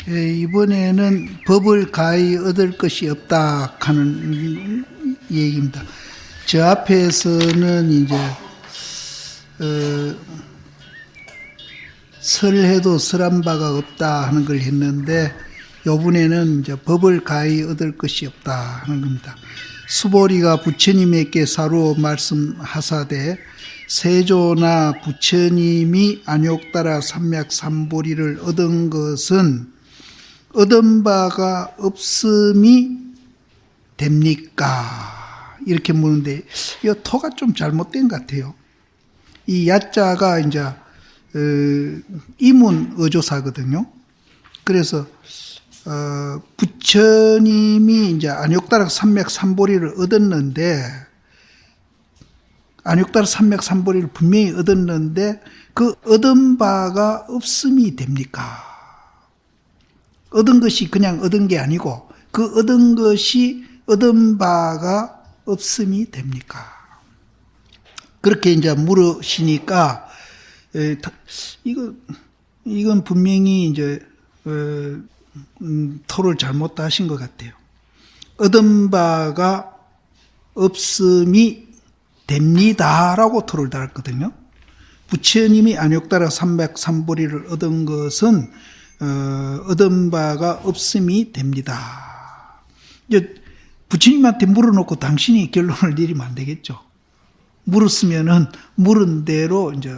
이번에는 법을 가히 얻을 것이 없다 하는 얘기입니다. 저 앞에서는 이제 설해도 설한 바가 없다 하는 걸 했는데, 요번에는 이제 법을 가히 얻을 것이 없다 하는 겁니다. 수보리가 부처님에게 사로 말씀하사되, 세조나 부처님이 안욕따라 삼맥삼보리를 얻은 것은 얻은 바가 없음이 됩니까? 이렇게 묻는데, 이 토가 좀 잘못된 것 같아요. 이 야자가 이제 이문 어조사거든요. 그래서 부처님이 이제 안욕따라 삼맥삼보리를 얻었는데, 안욕따라 삼맥삼보리를 분명히 얻었는데 그 얻은 바가 없음이 됩니까? 얻은 것이 그냥 얻은 게 아니고 그 얻은 것이 얻은 바가 없음이 됩니까? 그렇게 이제 물으시니까 이건 분명히 이제 토를 잘못하신 것 같아요. 얻은 바가 없음이 됩니다라고 토를 달았거든요. 부처님이 안욕따라 삼맥삼보리를 얻은 것은 얻은 바가 없음이 됩니다. 이제 부처님한테 물어놓고 당신이 결론을 내리면 안 되겠죠. 물었으면은 물은 대로 이제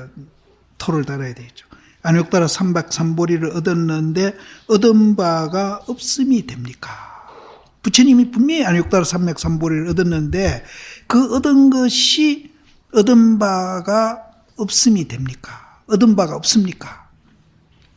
토를 달아야 되겠죠. 안욕따라 삼맥삼보리를 얻었는데 얻은 바가 없음이 됩니까? 부처님이 분명히 안욕따라 삼맥삼보리를 얻었는데 그 얻은 것이 얻은 바가 없음이 됩니까? 얻은 바가 없습니까?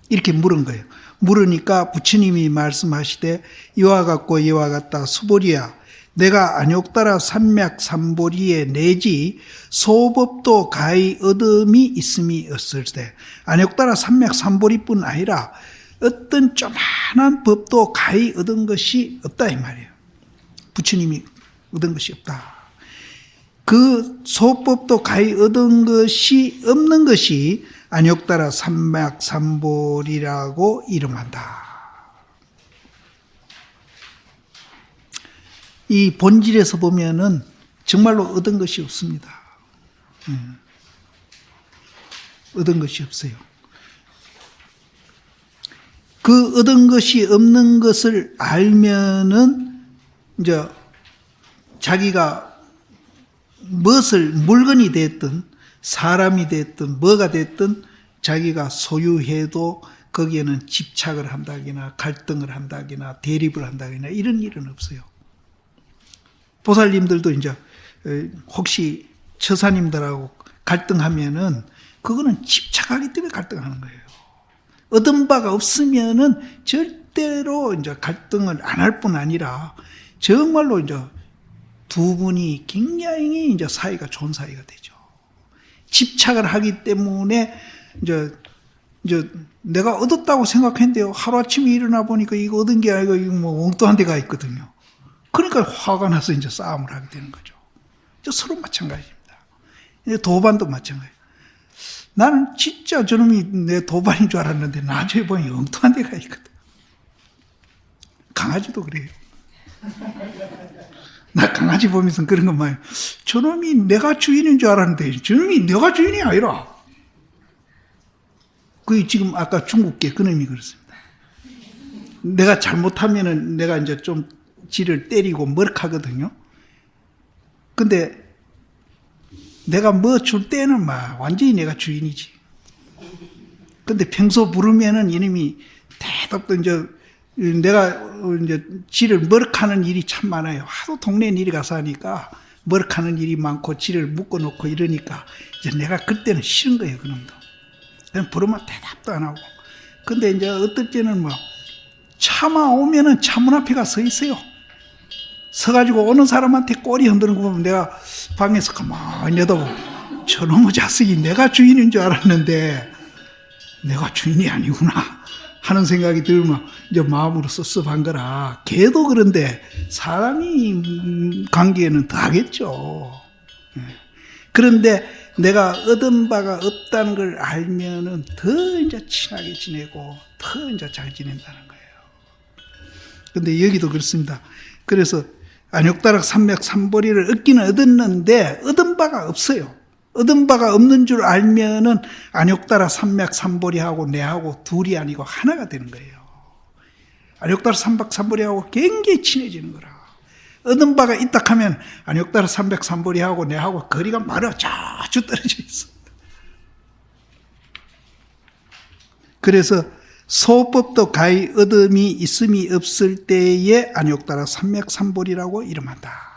이렇게 물은 거예요. 물으니까 부처님이 말씀하시되, 이와 같고 이와 같다. 수보리야, 내가 안욕따라 삼맥삼보리에 내지 소법도 가히 얻음이 있음이 없을 때, 안욕따라 삼맥삼보리뿐 아니라 어떤 조만한 법도 가히 얻은 것이 없다 이 말이에요. 부처님이 얻은 것이 없다. 그 소법도 가히 얻은 것이 없는 것이 안욕따라 삼맥삼보리라고 이름한다. 이 본질에서 보면은 정말로 얻은 것이 없습니다. 얻은 것이 없어요. 그 얻은 것이 없는 것을 알면은 이제 자기가 무엇을 물건이 됐든 사람이 됐든 뭐가 됐든 자기가 소유해도 거기에는 집착을 한다거나 갈등을 한다거나 대립을 한다거나 이런 일은 없어요. 보살님들도 이제 혹시 처사님들하고 갈등하면은 그거는 집착하기 때문에 갈등하는 거예요. 얻은 바가 없으면은 절대로 이제 갈등을 안 할 뿐 아니라 정말로 이제 두 분이 굉장히 이제 사이가 좋은 사이가 되죠. 집착을 하기 때문에 이제 내가 얻었다고 생각했는데요, 하루아침에 일어나 보니까 이거 얻은 게 아니고 이거 뭐 엉뚱한 데가 있거든요. 그러니까 화가 나서 이제 싸움을 하게 되는 거죠. 서로 마찬가지입니다. 도반도 마찬가지예요. 나는 진짜 저놈이 내 도반인 줄 알았는데 나중에 보니 엉뚱한 데가 있거든. 강아지도 그래요. 나 강아지 보면서 그런 것만, 저놈이 내가 주인인 줄 알았는데 저놈이 내가 주인이 아니라. 그게 지금 아까 중국계 그놈이 그렇습니다. 내가 잘못하면은 내가 이제 좀 지를 때리고 머쓱하거든요. 근데 내가 뭐 줄 때는 막 완전히 내가 주인이지. 근데 평소 부르면은 이놈이 대답도 이제 내가 이제 지를 머쓱하는 일이 참 많아요. 하도 동네에 일이 가서 하니까 머쓱하는 일이 많고 지를 묶어놓고 이러니까 이제 내가 그때는 싫은 거예요, 그놈도. 그냥 부르면 대답도 안 하고. 근데 이제 어떨 때는 뭐 차마 오면은 차문 앞에 가 서 있어요. 서가지고 오는 사람한테 꼬리 흔드는 거 보면 내가 방에서 가만히 내다보고 저놈의 자식이 내가 주인인 줄 알았는데 내가 주인이 아니구나 하는 생각이 들면 이제 마음으로 섭섭한 거라. 걔도 그런데 사람이 관계에는 더 하겠죠. 그런데 내가 얻은 바가 없다는 걸 알면은 더 이제 친하게 지내고 더 이제 잘 지낸다는 거예요. 근데 여기도 그렇습니다. 그래서 안욕다락 삼맥삼보리를 얻기는 얻었는데 얻은 바가 없어요. 얻은 바가 없는 줄 알면은 안욕다락 삼맥삼보리하고 내하고 둘이 아니고 하나가 되는 거예요. 안욕다락 삼맥삼보리하고 굉장히 친해지는 거라. 얻은 바가 있다 하면 안욕다락 삼맥삼보리하고 내하고 거리가 멀어 아주 떨어져 있어. 그래서 소법도 가히 얻음이 있음이 없을 때에 안욕다락 삼맥삼보리라고 이름한다.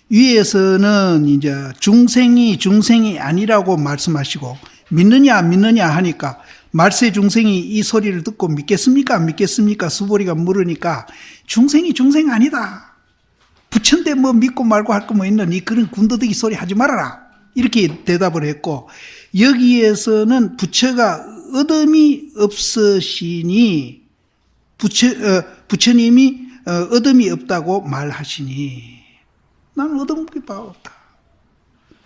위에서는 이제 중생이 아니라고 말씀하시고 믿느냐 안 믿느냐 하니까 말세 중생이 이 소리를 듣고 믿겠습니까 안 믿겠습니까 수보리가 물으니까 중생이 중생 아니다. 부처인데 뭐 믿고 말고 할 거 뭐 있나 니 그런 군더더기 소리 하지 말아라. 이렇게 대답을 했고 여기에서는 부처가 얻음이 없으시니 부처님이 얻음이 없다고 말하시니 나는 얻음이 없다.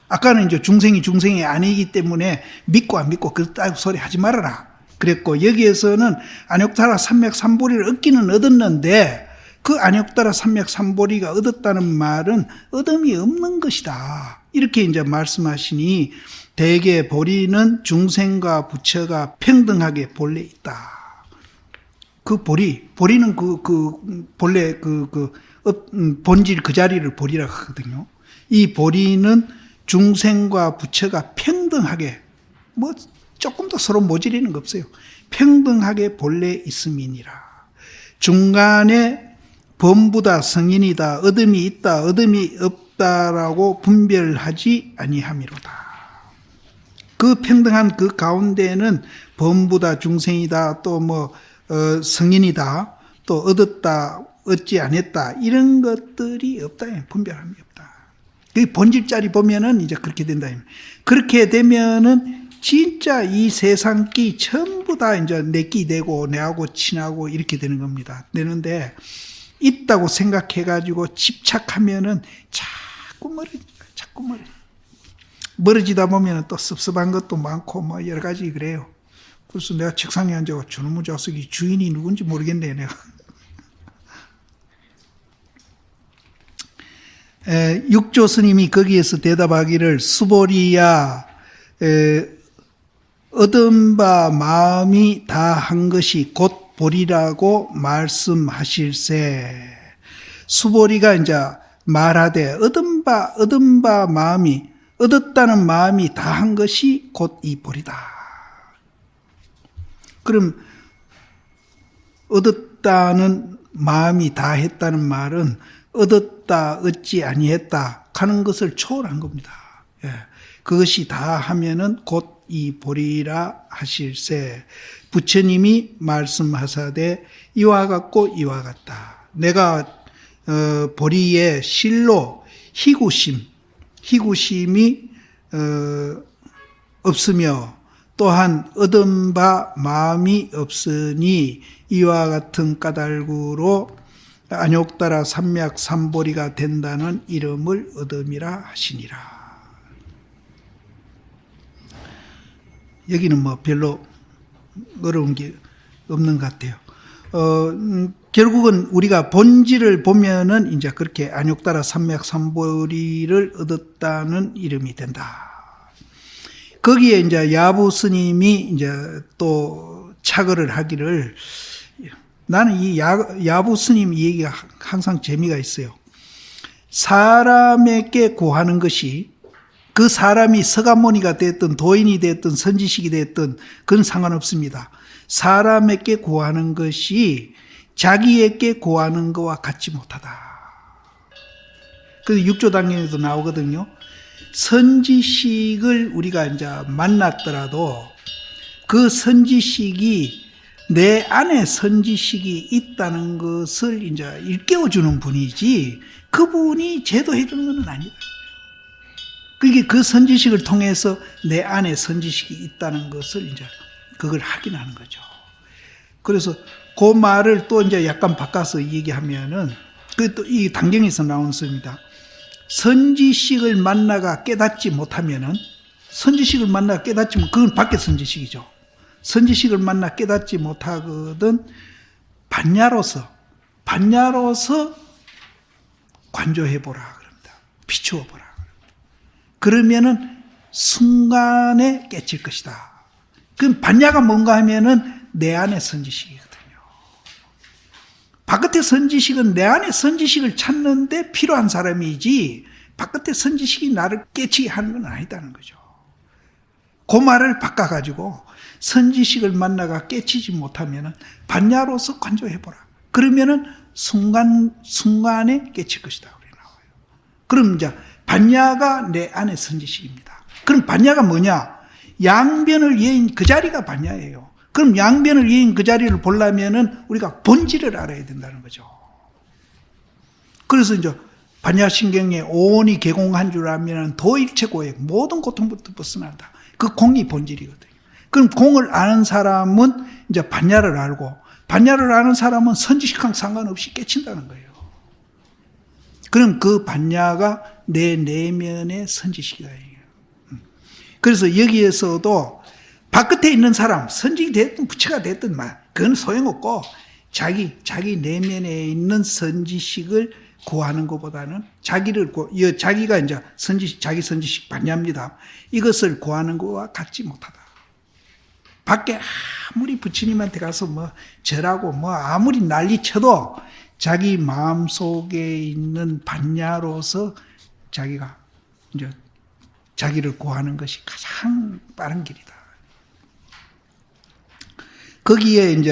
아까는 이제 중생이 아니기 때문에 믿고 안 믿고 그렇다고 소리 하지 말아라. 그랬고 여기에서는 안욕다락 삼맥삼보리를 얻기는 얻었는데 그 안욕다락 삼맥삼보리가 얻었다는 말은 얻음이 없는 것이다. 이렇게 이제 말씀하시니 대개 보리는 중생과 부처가 평등하게 본래 있다. 그 보리는 본래 본질 그 자리를 보리라고 하거든요. 이 보리는 중생과 부처가 평등하게 뭐 조금 더 서로 모질리는 거 없어요. 평등하게 본래 있음이니라. 중간에 범부다 성인이다 얻음이 있다 얻음이 없다라고 분별하지 아니함이로다. 그 평등한 그 가운데는 범부다 중생이다 또 뭐 성인이다 또 얻었다 얻지 않았다 이런 것들이 없다. 분별함이 없다. 그 본질자리 보면은 이제 그렇게 된다. 그렇게 되면은 진짜 이 세상끼 전부 다 이제 내끼 되고 내하고 친하고 이렇게 되는 겁니다. 되는데 있다고 생각해가지고 집착하면은 자꾸 멀어지다 보면은 또 섭섭한 것도 많고 뭐 여러 가지 그래요. 그래서 내가 책상에 앉아가 저놈의 자식이 주인이 누군지 모르겠네 내가. 육조 스님이 거기에서 대답하기를 수보리야 얻은 바 마음이 다 한 것이 곧 보리라고 말씀하실세. 수보리가 이제 말하되 얻은 바 마음이 얻었다는 마음이 다 한 것이 곧 이 보리다. 그럼 얻었다는 마음이 다 했다는 말은 얻었다 얻지 아니했다 하는 것을 초월한 겁니다. 예. 그것이 다 하면은 곧 이 보리라 하실세. 부처님이 말씀하사되 이와 같고 이와 같다. 내가 보리의 실로 희구심이 없으며 또한 얻은 바 마음이 없으니 이와 같은 까닭으로 안욕다락 삼맥삼보리가 된다는 이름을 얻음이라 하시니라. 여기는 뭐 별로 어려운 게 없는 것 같아요. 결국은 우리가 본질을 보면은 이제 그렇게 안욕다락 삼맥삼보리를 얻었다는 이름이 된다. 거기에 이제 야부 스님이 이제 또 착언을 하기를 나는 이 야부 스님 이 얘기가 항상 재미가 있어요. 사람에게 구하는 것이 그 사람이 서가모니가 됐든 도인이 됐든 선지식이 됐든 그건 상관없습니다. 사람에게 구하는 것이 자기에게 구하는 것과 같지 못하다. 그래서 육조당경에도 나오거든요. 선지식을 우리가 이제 만났더라도 그 선지식이 내 안에 선지식이 있다는 것을 이제 일깨워주는 분이지 그분이 제도해주는 것은 아니다. 그게 그 선지식을 통해서 내 안에 선지식이 있다는 것을 이제 그걸 확인하는 거죠. 그래서 그 말을 또 이제 약간 바꿔서 얘기하면은 그 또 이 당경에서 나온 것입니다. 선지식을 만나가 깨닫지 못하면은 선지식을 만나 깨닫지 못 그건 밖의 선지식이죠. 선지식을 만나 깨닫지 못하거든 반야로서 관조해보라 그럽니다. 비추어보라. 그러면은 순간에 깨칠 것이다. 그럼 반야가 뭔가 하면은 내 안의 선지식이거든요. 바깥의 선지식은 내 안의 선지식을 찾는데 필요한 사람이지 바깥의 선지식이 나를 깨치게 하는 건 아니다는 거죠. 그 말을 바꿔가지고 선지식을 만나가 깨치지 못하면은 반야로서 관조해보라. 그러면은 순간에 깨칠 것이다. 그래 나와요. 그럼 이제 반야가 내 안의 선지식입니다. 그럼 반야가 뭐냐? 양변을 예인 그 자리가 반야예요. 그럼 양변을 예인 그 자리를 보려면은 우리가 본질을 알아야 된다는 거죠. 그래서 이제 반야신경에 오온이 개공한 줄 알면은 도일체고의 모든 고통부터 벗어난다. 그 공이 본질이거든요. 그럼 공을 아는 사람은 이제 반야를 알고, 반야를 아는 사람은 선지식랑 상관없이 깨친다는 거예요. 그럼 그 반야가 내 내면의 선지식이다. 그래서 여기에서도 바깥에 있는 사람, 선지식이 됐든 부처가 됐든 그건 소용없고 자기 내면에 있는 선지식을 구하는 것보다는 자기가 이제 자기 선지식 반야입니다. 이것을 구하는 것과 같지 못하다. 밖에 아무리 부처님한테 가서 절하고 아무리 난리 쳐도 자기 마음 속에 있는 반야로서 자기가 이제 자기를 구하는 것이 가장 빠른 길이다. 거기에 이제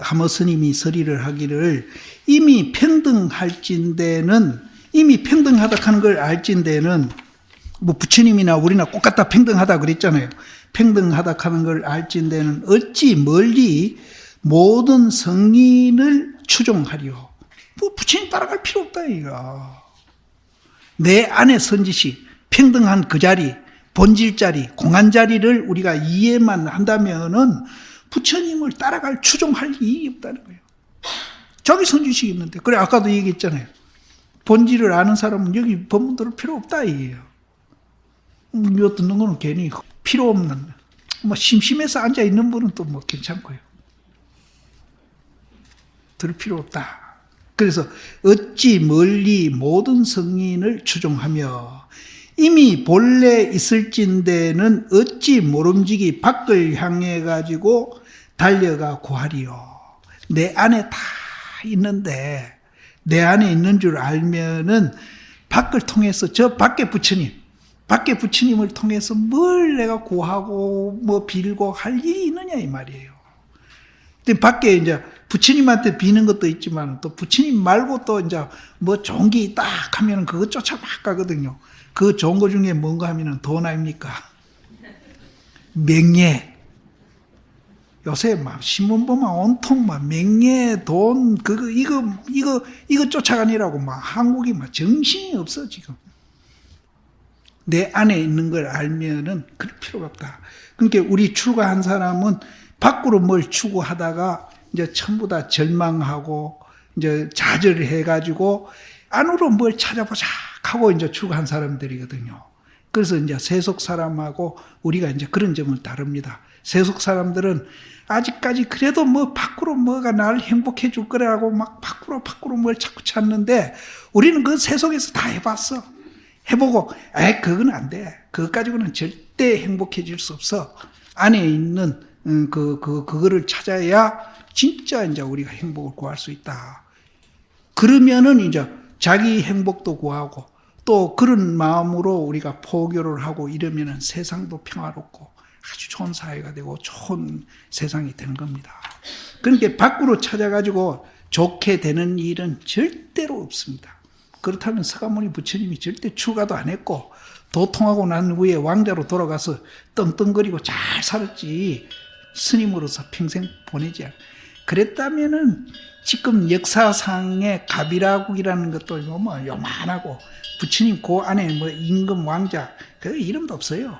하모 스님이 서리를 하기를 이미 평등할진대는 이미 평등하다 하는 걸 알진대는 부처님이나 우리나 똑같다 평등하다 그랬잖아요. 평등하다 하는 걸 알진대는 어찌 멀리 모든 성인을 추종하리요. 부처님 따라갈 필요 없다 이거. 내 안의 선지식 평등한 그 자리, 본질 자리, 공한 자리를 우리가 이해만 한다면은 부처님을 따라갈 추종할 일이 없다는 거예요. 자기 선지식이 있는데. 그래 아까도 얘기했잖아요. 본질을 아는 사람은 여기 법문 들을 필요 없다 이게요. 이거 듣는 거는 괜히 필요 없는 심심해서 앉아 있는 분은 또 괜찮고요. 들을 필요 없다. 그래서 어찌 멀리 모든 성인을 추종하며 이미 본래 있을진대는 어찌 모름지기 밖을 향해 가지고 달려가 구하리요. 내 안에 다 있는데 내 안에 있는 줄 알면은 밖을 통해서 저 밖에 부처님을 통해서 뭘 내가 구하고 빌고 할 일이 있느냐 이 말이에요. 근데 밖에 이제 부처님한테 비는 것도 있지만 또 부처님 말고 또 이제 좋은 게 딱 하면은 그거 쫓아 막 가거든요. 그 좋은 거 중에 뭔가 하면은 돈 아닙니까? 명예. 요새 신문 보면 온통 명예, 돈, 이거 쫓아가니라고 한국이 정신이 없어, 지금. 내 안에 있는 걸 알면은 그럴 필요가 없다. 그러니까 우리 출가한 사람은 밖으로 뭘 추구하다가 이제 전부 다 절망하고 이제 좌절을 해가지고 안으로 뭘 찾아보자 하고 이제 출가한 사람들이거든요. 그래서 이제 세속 사람하고 우리가 이제 그런 점은 다릅니다. 세속 사람들은 아직까지 그래도 밖으로 뭐가 나를 행복해 줄 거라고 막 밖으로 뭘 자꾸 찾는데 우리는 그 세속에서 다 해봤어. 해보고, 그건 안 돼. 그것 가지고는 절대 행복해질 수 없어. 안에 있는, 그거를 찾아야 진짜 이제 우리가 행복을 구할 수 있다. 그러면은 이제 자기 행복도 구하고 또 그런 마음으로 우리가 포교를 하고 이러면은 세상도 평화롭고 아주 좋은 사회가 되고 좋은 세상이 되는 겁니다. 그러니까 밖으로 찾아가지고 좋게 되는 일은 절대로 없습니다. 그렇다면 서가모니 부처님이 절대 출가도 안 했고 도통하고 난 후에 왕자로 돌아가서 떵떵거리고 잘 살았지 스님으로서 평생 보내지 않아. 그랬다면은 지금 역사상의 가비라국이라는 것도 요만하고 부처님 그 안에 임금 왕자 그 이름도 없어요.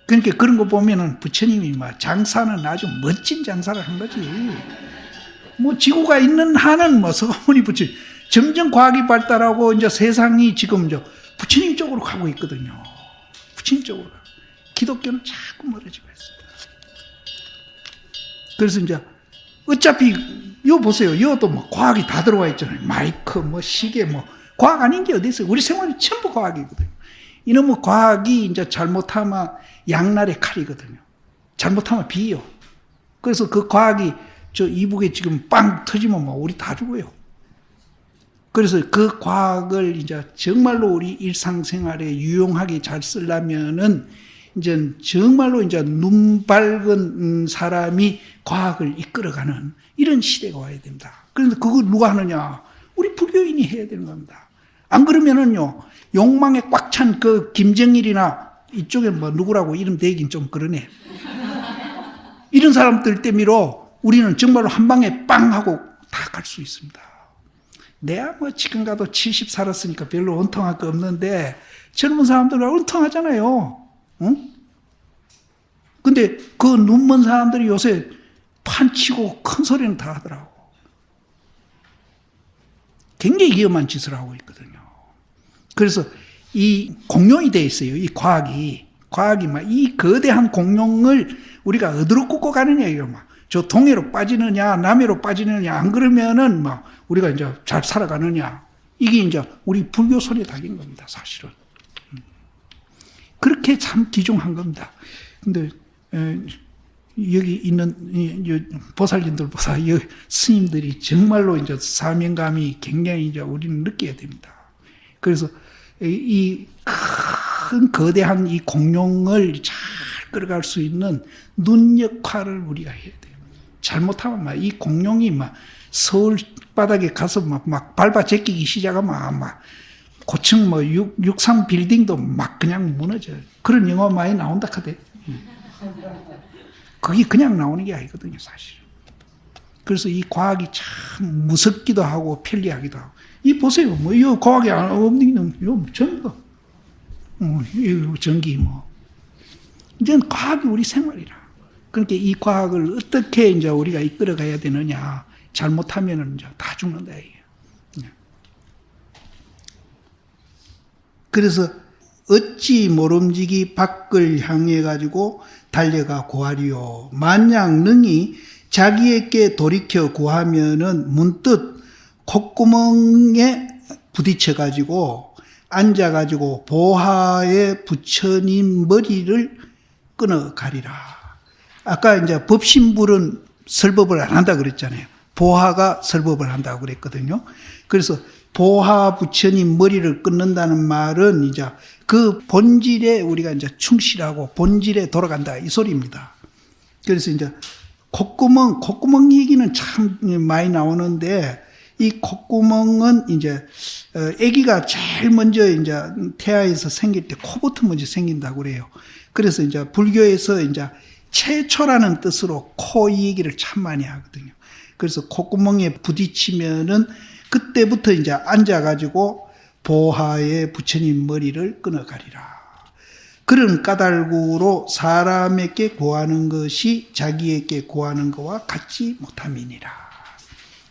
그러니까 그런 거 보면은 부처님이 장사는 아주 멋진 장사를 한 거지. 지구가 있는 한은 서가모니 부처님 점점 과학이 발달하고 이제 세상이 지금 부처님 쪽으로 가고 있거든요. 부처님 쪽으로. 기독교는 자꾸 멀어지고 있습니다. 그래서 이제 어차피 요 보세요. 요도 뭐 과학이 다 들어와 있잖아요. 마이크, 뭐 시계, 뭐 과학 아닌 게 어디 있어요? 우리 생활이 전부 과학이거든요. 이놈의 과학이 이제 잘못하면 양날의 칼이거든요. 잘못하면 비요. 그래서 그 과학이 저 이북에 지금 빵 터지면 뭐 우리 다 죽어요. 그래서 그 과학을 이제 정말로 우리 일상생활에 유용하게 잘 쓰려면은 이제 정말로 이제 눈 밝은 사람이 과학을 이끌어가는 이런 시대가 와야 됩니다. 그런데 그걸 누가 하느냐? 우리 불교인이 해야 되는 겁니다. 안 그러면은요, 욕망에 꽉 찬 그 김정일이나 이쪽에 뭐 누구라고 이름 대긴 좀 그러네. 이런 사람들 때문에 우리는 정말로 한 방에 빵 하고 다 갈 수 있습니다. 내가 뭐 지금 가도 70 살았으니까 별로 원통할 거 없는데 젊은 사람들은 원통하잖아요. 응? 근데 그 눈먼 사람들이 요새 판치고 큰 소리는 다 하더라고. 굉장히 위험한 짓을 하고 있거든요. 그래서 이 공룡이 돼 있어요. 이 과학이 막 이 거대한 공룡을 우리가 어디로 꽂고 가느냐 이거 막. 저 동해로 빠지느냐 남해로 빠지느냐 안 그러면은 막 우리가 이제 잘 살아가느냐 이게 이제 우리 불교 손에 달린 겁니다. 사실은 그렇게 참 귀중한 겁니다. 근데 여기 있는 보살님들보다 스님들이 정말로 이제 사명감이 굉장히 이제 우리는 느껴야 됩니다. 그래서 이 큰 거대한 이 공룡을 잘 끌어갈 수 있는 눈 역할을 우리가 해야 돼요. 잘못하면 막 이 공룡이 막 서울 바닥에 가서 막 밟아 제끼기 시작하면 막 고층 뭐 육상 빌딩도 막 그냥 무너져요. 그런 영화 많이 나온다 카대. 그게 그냥 나오는 게 아니거든요, 사실. 그래서 이 과학이 참 무섭기도 하고 편리하기도 하고. 이 보세요, 뭐 이 과학이 없는 요 전부, 이 전기 뭐. 이제는 과학이 우리 생활이라. 그러니까 이 과학을 어떻게 이제 우리가 이끌어가야 되느냐. 잘못하면은 이제 다 죽는다 이게. 그래서 어찌 모름지기 밖을 향해 가지고 달려가 구하리요. 만약 능히 자기에게 돌이켜 구하면은 문득 콧구멍에 부딪혀 가지고 앉아 가지고 보화에 부처님 머리를 끊어 가리라. 아까 이제 법신불은 설법을 안 한다 그랬잖아요. 보화가 설법을 한다고 그랬거든요. 그래서 보화 부처님 머리를 끊는다는 말은 이제 그 본질에 우리가 이제 충실하고 본질에 돌아간다 이 소리입니다. 그래서 이제 콧구멍 얘기는 참 많이 나오는데 이 콧구멍은 이제 아기가 제일 먼저 이제 태아에서 생길 때 코부터 먼저 생긴다고 그래요. 그래서 이제 불교에서 이제 최초라는 뜻으로 코 얘기를 참 많이 하거든요. 그래서 콧구멍에 부딪히면은 그때부터 이제 앉아가지고 보화에 부처님 머리를 끊어가리라. 그런 까닭으로 사람에게 구하는 것이 자기에게 구하는 것과 같지 못함이니라.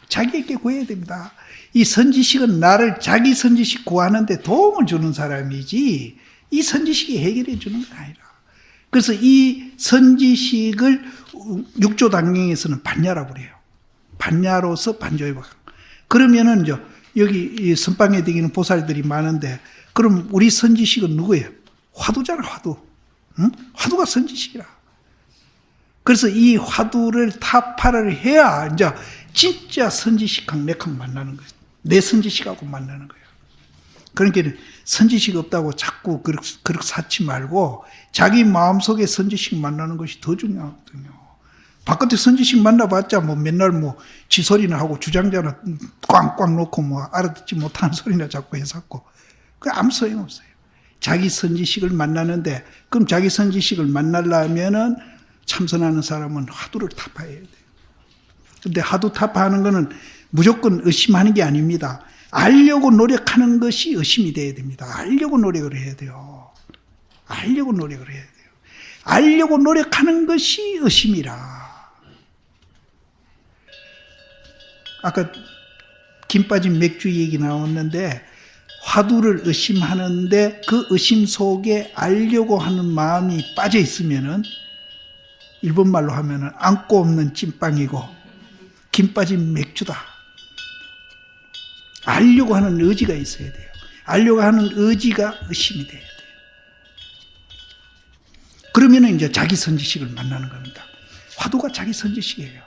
자기에게 구해야 됩니다. 이 선지식은 나를 자기 선지식 구하는데 도움을 주는 사람이지 이 선지식이 해결해 주는 건 아니라. 그래서 이 선지식을 육조당경에서는 반야라고 그래요. 반야로서 반조해 봐. 그러면은 이제 여기 선방에 댕기는 보살들이 많은데 그럼 우리 선지식은 누구예요? 화두잖아, 화두. 응? 화두가 선지식이라. 그래서 이 화두를 타파를 해야 이제 진짜 선지식하고 내하고 만나는 거예요. 내 선지식하고 만나는 거예요. 그러니까 선지식 없다고 자꾸 그렇게 사치 말고 자기 마음속에 선지식 만나는 것이 더 중요하거든요. 바깥에 선지식 만나봤자 뭐 맨날 뭐 지소리나 하고 주장자나 꽝꽝 놓고 뭐 알아듣지 못하는 소리나 자꾸 해석고 그 아무 소용없어요. 자기 선지식을 만나는데 그럼 자기 선지식을 만나려면은 참선하는 사람은 화두를 타파해야 돼요. 근데 화두 타파하는 거는 무조건 의심하는 게 아닙니다. 알려고 노력하는 것이 의심이 돼야 됩니다. 알려고 노력을 해야 돼요. 알려고 노력을 해야 돼요. 알려고 노력하는 것이 의심이라. 아까 김 빠진 맥주 얘기 나왔는데 화두를 의심하는데 그 의심 속에 알려고 하는 마음이 빠져 있으면은 일본말로 하면은 안고 없는 찐빵이고 김 빠진 맥주다. 알려고 하는 의지가 있어야 돼요. 알려고 하는 의지가 의심이 돼야 돼요. 그러면 이제 자기 선지식을 만나는 겁니다. 화두가 자기 선지식이에요.